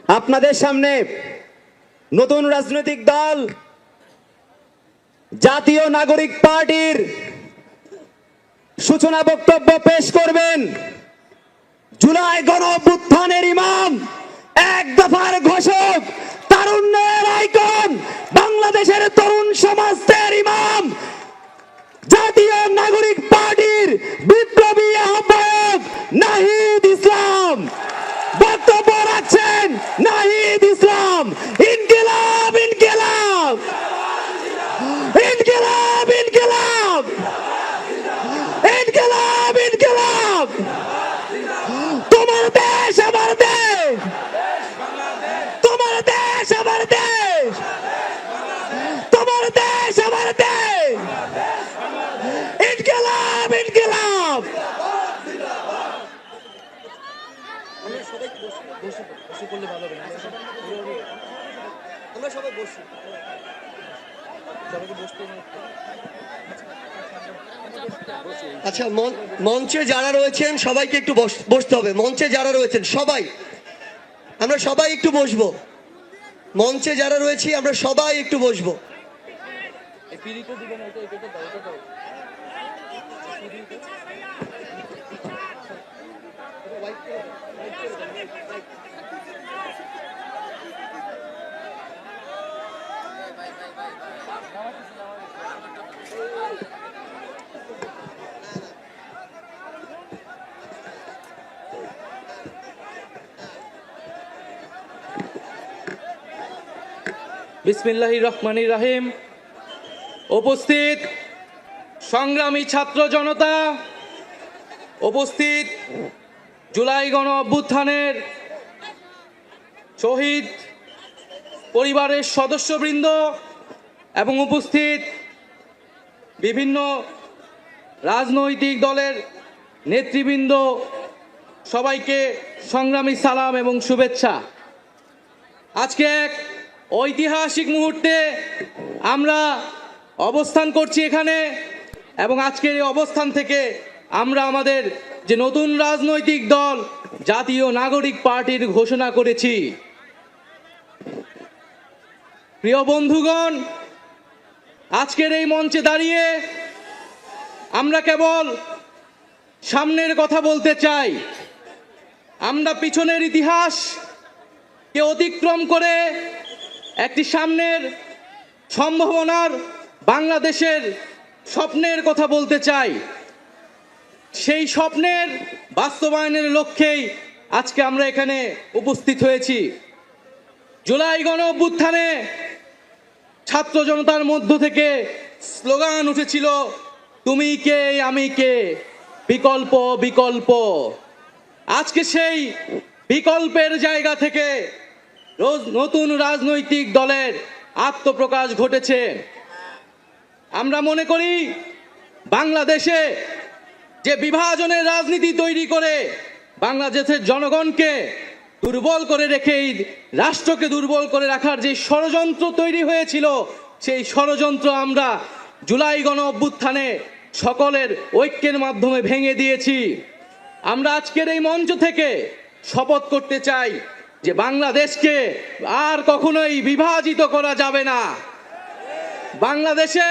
আপনাদের সামনে নতুন রাজনৈতিক দল জাতীয় নাগরিক পার্টির সূচনা বক্তব্য পেশ করবেন জুলাই গণ অভ্যুত্থানের ইমাম, এক দফার ঘোষক, তারুণ্যের আইকন, বাংলাদেশের তরুণ সমাজের ইমাম, জাতীয় নাগরিক পার্টির বিপ্লবী আহ্বায়ক নাহিদ ইসলাম। বক্তব্য রাখছেন নাহিদ ইসলাম। ইনকিলাব ইনকিলাব ইনকিলাব ইনকিলাব ইনকিলাব ইনকিলাব। তোমার দেশ আমার দেশ, তোমার দেশ আমার দেশ, তোমার দেশ আমার দেশ। ইনকিলাব ইনকিলাব। আচ্ছা, মঞ্চে যারা রয়েছেন সবাইকে একটু বসতে হবে। মঞ্চে যারা রয়েছেন সবাই, আমরা সবাই একটু বসবো। মঞ্চে যারা রয়েছি আমরা সবাই একটু বসবো। বিসমিল্লাহির রহমানির রহিম। উপস্থিত সংগ্রামী ছাত্র জনতা, উপস্থিত জুলাই গণ অভ্যুত্থানের শহীদ পরিবারের সদস্যবৃন্দ এবং উপস্থিত বিভিন্ন রাজনৈতিক দলের নেতৃবৃন্দ, সবাইকে সংগ্রামী সালাম এবং শুভেচ্ছা। আজকে এক ঐতিহাসিক মুহূর্তে আমরা অবস্থান করছি এখানে, এবং আজকের এই অবস্থান থেকে আমরা আমাদের যে নতুন রাজনৈতিক দল জাতীয় নাগরিক পার্টির ঘোষণা করেছি। প্রিয় বন্ধুগণ, আজকের এই মঞ্চে দাঁড়িয়ে আমরা কেবল সামনের কথা বলতে চাই। আমরা পিছনের ইতিহাসকে অতিক্রম করে একটি সামনের সম্ভাবনার বাংলাদেশের স্বপ্নের কথা বলতে চাই। সেই স্বপ্নের বাস্তবায়নের লক্ষ্যেই আজকে আমরা এখানে উপস্থিত হয়েছি। জুলাই গণ অভ্যুত্থানে ছাত্র জনতার মধ্য থেকে স্লোগান উঠেছিল, তুমি কে আমি কে, বিকল্প বিকল্প। আজকে সেই বিকল্পের জায়গা থেকে নতুন রাজনৈতিক দলের আত্মপ্রকাশ ঘটেছে। আমরা মনে করি বাংলাদেশে যে বিভাজনের রাজনীতি তৈরি করে বাংলাদেশের জনগণকে দুর্বল করে রেখে এই রাষ্ট্রকে দুর্বল করে রাখার যে ষড়যন্ত্র তৈরি হয়েছিল, সেই ষড়যন্ত্র আমরা জুলাই গণ অভ্যুত্থানে সকলের ঐক্যের মাধ্যমে ভেঙে দিয়েছি। আমরা আজকের এই মঞ্চ থেকে শপথ করতে চাই যে বাংলাদেশকে আর কখনোই বিভাজিত করা যাবে না। বাংলাদেশে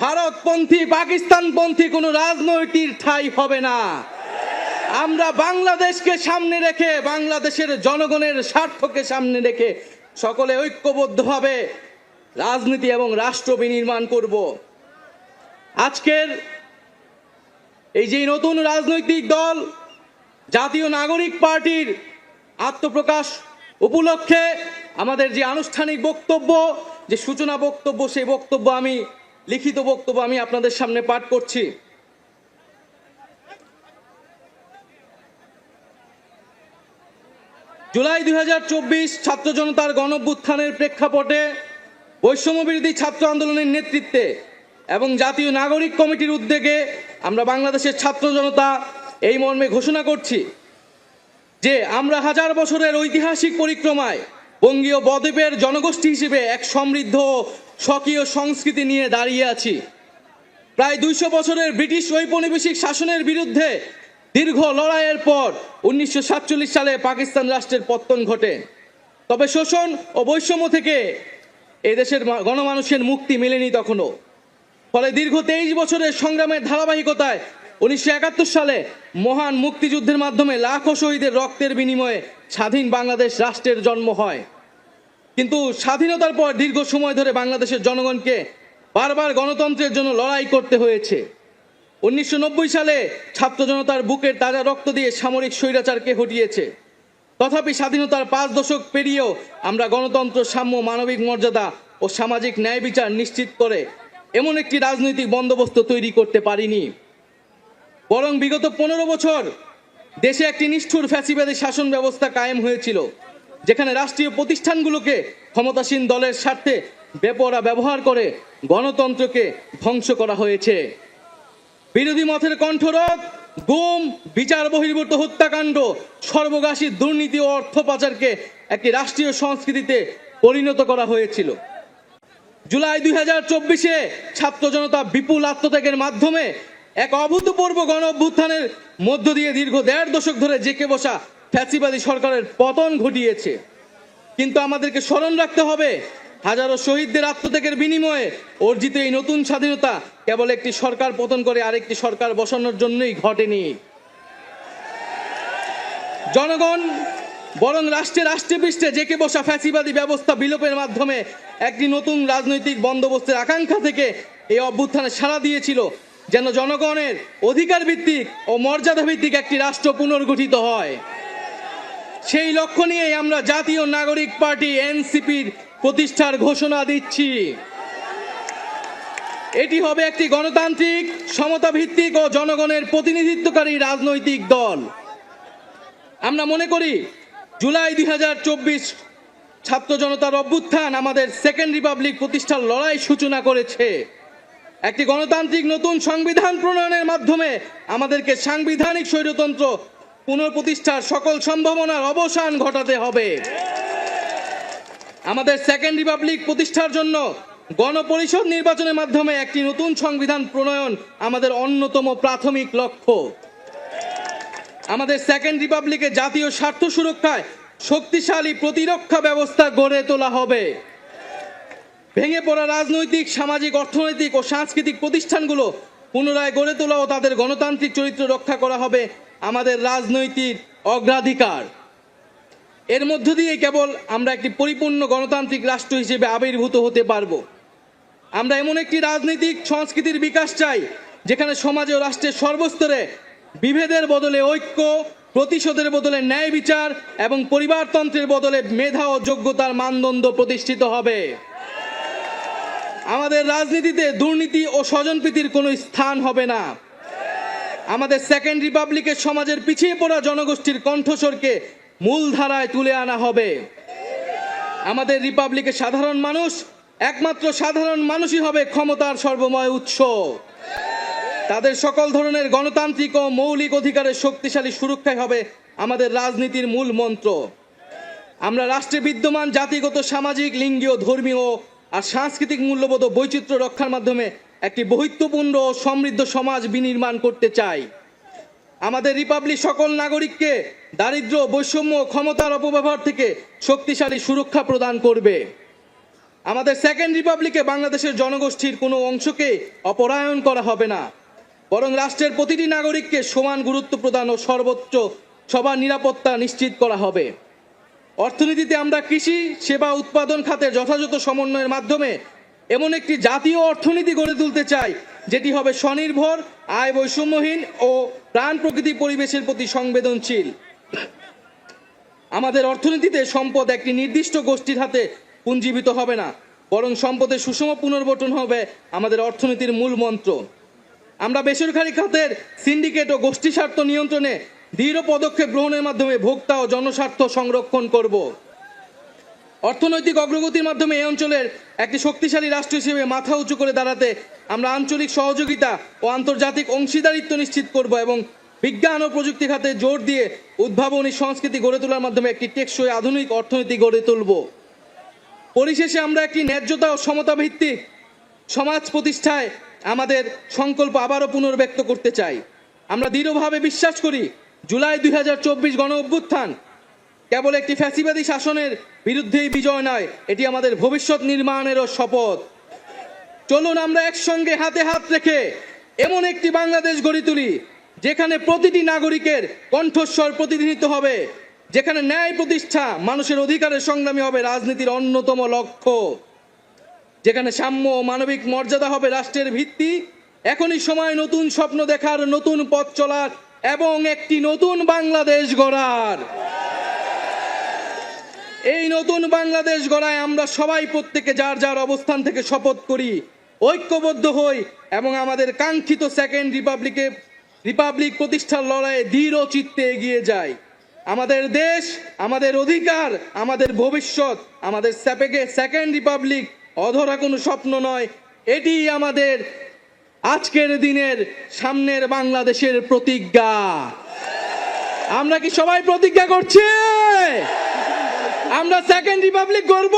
ভারতপন্থী পাকিস্তানপন্থী কোনো রাজনৈতিক ঠাঁই হবে না। আমরা বাংলাদেশকে সামনে রেখে, বাংলাদেশের জনগণের স্বার্থকে সামনে রেখে সকলে ঐক্যবদ্ধভাবে রাজনীতি এবং রাষ্ট্র বিনির্মাণ করব। আজকের এই যে নতুন রাজনৈতিক দল জাতীয় নাগরিক পার্টির আত্মপ্রকাশ উপলক্ষে আমাদের যে আনুষ্ঠানিক বক্তব্য, যে সূচনা বক্তব্য, সেই বক্তব্য আমি লিখিত বক্তব্য আমি আপনাদের সামনে পাঠ করছি। জুলাই 2024 ছাত্র জনতার গণঅভ্যুত্থানের প্রেক্ষাপটে বৈষম্যবিরোধী ছাত্র আন্দোলনের নেতৃত্বে এবং জাতীয় নাগরিক কমিটির উদ্যোগে আমরা বাংলাদেশের ছাত্র জনতা এই মর্মে ঘোষণা করছি যে আমরা হাজার বছরের ঐতিহাসিক পরিক্রমায় বঙ্গীয় বদ্বীপের জনগোষ্ঠী হিসেবে এক সমৃদ্ধ স্বকীয় সংস্কৃতি নিয়ে দাঁড়িয়ে আছি। প্রায় 200 বছরের ব্রিটিশ ঔপনিবেশিক শাসনের বিরুদ্ধে দীর্ঘ লড়াইয়ের পর 1947 সালে পাকিস্তান রাষ্ট্রের পতন ঘটে। তবে শোষণ ও বৈষম্য থেকে এদেশের গণমানুষের মুক্তি মেলেনি তখনো। ফলে দীর্ঘ 23 বছরের সংগ্রামের ধারাবাহিকতায় 1971 সালে মহান মুক্তিযুদ্ধের মাধ্যমে লাখো শহীদের রক্তের বিনিময়ে স্বাধীন বাংলাদেশ রাষ্ট্রের জন্ম হয়। কিন্তু স্বাধীনতার পর দীর্ঘ সময় ধরে বাংলাদেশের জনগণকে বারবার গণতন্ত্রের জন্য লড়াই করতে হয়েছে। 1990 সালে ছাত্র জনতার বুকের তাজা রক্ত দিয়ে সামরিক স্বৈরাচারকে হটিয়েছে। তথাপি স্বাধীনতার 5 দশক পেরিয়েও আমরা গণতন্ত্র, সাম্য, মানবিক মর্যাদা ও সামাজিক ন্যায় বিচার নিশ্চিত করে এমন একটি রাজনৈতিক বন্দোবস্ত তৈরি করতে পারিনি। বরং বিগত 15 বছর দেশে একটি নিষ্ঠুর ফ্যাসিবাদী শাসন ব্যবস্থা কায়েম হয়েছিল, যেখানে রাষ্ট্রীয় প্রতিষ্ঠানগুলোকে ক্ষমতাসীন দলের স্বার্থে বেপরোয়া ব্যবহার করে গণতন্ত্রকে ধ্বংস করা হয়েছে। বিরোধী মতের কণ্ঠরোধ, গুম, বিচার বহির্ভূত হত্যাকাণ্ড, সর্বগ্রাসী দুর্নীতি ও অর্থ পাচারকে একটি রাষ্ট্রীয় সংস্কৃতিতে পরিণত করা হয়েছিল। জুলাই 2024-এ ছাত্র জনতা বিপুল আত্মত্যাগের মাধ্যমে এক অভূতপূর্ব গণ অভ্যুত্থানের মধ্য দিয়ে দীর্ঘ 1.5 দশক ধরে জেঁকে বসা ফ্যাসিবাদী সরকারের পতন ঘটিয়েছে। কিন্তু আমাদেরকে স্মরণ রাখতে হবে, হাজারো শহীদদের আত্মত্যাগের বিনিময়ে অর্জিত এই নতুন স্বাধীনতা কেবল একটি সরকার পতন করে আরেকটি সরকার বসানোর জন্যই ঘটেনি। জনগণ বরং রাষ্ট্রে পৃষ্ঠে জেঁকে বসা ফ্যাসিবাদী ব্যবস্থা বিলোপের মাধ্যমে একটি নতুন রাজনৈতিক বন্দোবস্তের আকাঙ্ক্ষা থেকে এই অভ্যুত্থানে সাড়া দিয়েছিল, যেন জনগণের অধিকার ভিত্তিক ও মর্যাদা ভিত্তিক একটি রাষ্ট্র পুনর্গঠিত হয়। সেই লক্ষ্য নিয়েই আমরা জাতীয় নাগরিক পার্টি এনসিপির প্রতিষ্ঠার ঘোষণা দিচ্ছি। এটি হবে একটি গণতান্ত্রিক, সমতা ভিত্তিক ও জনগণের প্রতিনিধিত্বকারী রাজনৈতিক দল। আমরা মনে করি জুলাই 2024 ছাত্র জনতার অভ্যুত্থান আমাদের সেকেন্ড রিপাবলিক প্রতিষ্ঠার লড়াই সূচনা করেছে। একটি গণতান্ত্রিক নতুন সংবিধান প্রণয়নের মাধ্যমে আমাদেরকে সাংবিধানিক স্বৈরতন্ত্র পুনঃপ্রতিষ্ঠার সকল সম্ভাবনার অবসান ঘটাতে হবে। আমাদের সেকেন্ড রিপাবলিক প্রতিষ্ঠার জন্য গণপরিষদ নির্বাচনের মাধ্যমে একটি নতুন সংবিধান প্রণয়ন আমাদের অন্যতম প্রাথমিক লক্ষ্য। আমাদের সেকেন্ড রিপাবলিকের জাতীয় স্বার্থ সুরক্ষায় শক্তিশালী প্রতিরক্ষা ব্যবস্থা গড়ে তোলা হবে। ভেঙে পড়া রাজনৈতিক, সামাজিক, অর্থনৈতিক ও সাংস্কৃতিক প্রতিষ্ঠানগুলো পুনরায় গড়ে তোলা ও তাদের গণতান্ত্রিক চরিত্র রক্ষা করা হবে আমাদের রাজনৈতিক অগ্রাধিকার। এর মধ্য দিয়ে কেবল আমরা একটি পরিপূর্ণ গণতান্ত্রিক রাষ্ট্র হিসেবে আবির্ভূত হতে পারব। আমরা এমন একটি রাজনৈতিক সংস্কৃতির বিকাশ চাই, যেখানে সমাজে ও রাষ্ট্রের সর্বস্তরে বিভেদের বদলে ঐক্য, প্রতিশোধের বদলে ন্যায় বিচার এবং পরিবারতন্ত্রের বদলে মেধা ও যোগ্যতার মানদণ্ড প্রতিষ্ঠিত হবে। আমাদের রাজনীতিতে দুর্নীতি ও স্বজনপ্রীতির কোনো স্থান হবে না। আমাদের সেকেন্ড রিপাবলিকের সমাজের পিছিয়ে পড়া জনগোষ্ঠীর কণ্ঠস্বরকে মূলধারায় তুলে আনা হবে। আমাদের রিপাবলিকের সাধারণ মানুষ, একমাত্র সাধারণ মানুষই হবে ক্ষমতার সর্বময় উৎস। তাদের সকল ধরনের গণতান্ত্রিক ও মৌলিক অধিকারের শক্তিশালী সুরক্ষাই হবে আমাদের রাজনীতির মূল মন্ত্র। আমরা রাষ্ট্রে বিদ্যমান জাতিগত, সামাজিক, লিঙ্গীয়, ধর্মীয় আর সাংস্কৃতিক মূল্যবোধ ও বৈচিত্র্য রক্ষার মাধ্যমে একটি বৈচিত্র্যপূর্ণ ও সমৃদ্ধ সমাজ বিনির্মাণ করতে চাই। আমাদের রিপাবলিক সকল নাগরিককে দারিদ্র্য, বৈষম্য, ক্ষমতার অপব্যবহার থেকে শক্তিশালী সুরক্ষা প্রদান করবে। আমাদের সেকেন্ড রিপাবলিকে বাংলাদেশের জনগোষ্ঠীর কোনো অংশকে অপরায়ণ করা হবে না, বরং রাষ্ট্রের প্রতিটি নাগরিককে সমান গুরুত্ব প্রদান ও সর্বোচ্চ সবার নিরাপত্তা নিশ্চিত করা হবে। অর্থনীতিতে আমরা কৃষি, সেবা, উৎপাদন খাতের যথাযথ সমন্বয়ের মাধ্যমে এমন একটি জাতীয় অর্থনীতি গড়ে তুলতে চাই, যেটি হবে স্বনির্ভর, আয় বৈষম্যহীন ও প্রাণ প্রকৃতি পরিবেশের প্রতি সংবেদনশীল। আমাদের অর্থনীতিতে সম্পদ একটি নির্দিষ্ট গোষ্ঠীর হাতে পুঞ্জীভূত হবে না, বরং সম্পদের সুষম পুনর্বণ্টন হবে আমাদের অর্থনীতির মূল মন্ত্র। আমরা বেসরকারি খাতের সিন্ডিকেট ও গোষ্ঠী স্বার্থ নিয়ন্ত্রণে দৃঢ় পদক্ষেপ গ্রহণের মাধ্যমে ভোক্তা ও জনস্বার্থ সংরক্ষণ করব। অর্থনৈতিক অগ্রগতির মাধ্যমে এই অঞ্চলের একটি শক্তিশালী রাষ্ট্র হিসেবে মাথা উঁচু করে দাঁড়াতে আমরা আঞ্চলিক সহযোগিতা ও আন্তর্জাতিক অংশীদারিত্ব নিশ্চিত করব এবং বিজ্ঞান ও প্রযুক্তি খাতে জোর দিয়ে উদ্ভাবনী সংস্কৃতি গড়ে তোলার মাধ্যমে একটি টেকসই আধুনিক অর্থনীতি গড়ে তুলব। পরিশেষে আমরা একটি ন্যায্যতা ও সমতা ভিত্তিক সমাজ প্রতিষ্ঠায় আমাদের সংকল্প আবারও পুনর্ব্যক্ত করতে চাই। আমরা দৃঢ়ভাবে বিশ্বাস করি জুলাই 2024 গণ অভ্যুত্থান কেবল একটি ফ্যাসিবাদী শাসনের বিরুদ্ধেই বিজয় নয়, এটি আমাদের ভবিষ্যৎ নির্মাণেরও শপথ। চলুন আমরা একসঙ্গে হাতে হাত রেখে এমন একটি বাংলাদেশ গড়ে তুলি যেখানে প্রতিটি নাগরিকের কণ্ঠস্বর প্রতিনিধিত্ব হবে, যেখানে ন্যায় প্রতিষ্ঠা, মানুষের অধিকারের সংগ্রামী হবে রাজনীতির অন্যতম লক্ষ্য, যেখানে সাম্য ও মানবিক মর্যাদা হবে রাষ্ট্রের ভিত্তি। এখনই সময় নতুন স্বপ্ন দেখার, নতুন পথ চলার এবং একটি নতুন বাংলাদেশ গড়ার। এই নতুন বাংলাদেশ গড়ায় আমরা সবাই প্রত্যেকে যার যার অবস্থান থেকে শপথ করি, ঐক্যবদ্ধ হই এবং আমাদের কাঙ্ক্ষিত সেকেন্ড রিপাবলিক প্রতিষ্ঠার লড়াইয়ে দৃঢ় চিত্তে এগিয়ে যাই। আমাদের দেশ, আমাদের অধিকার, আমাদের ভবিষ্যৎ, আমাদের সেকেন্ড রিপাবলিক অধরা কোনো স্বপ্ন নয়, এটি আমাদের আজকের দিনের সামনের বাংলাদেশের প্রতিজ্ঞা। আমরা কি সবাই প্রতিজ্ঞা করছি আমরা সেকেন্ড রিপাবলিক গড়ব?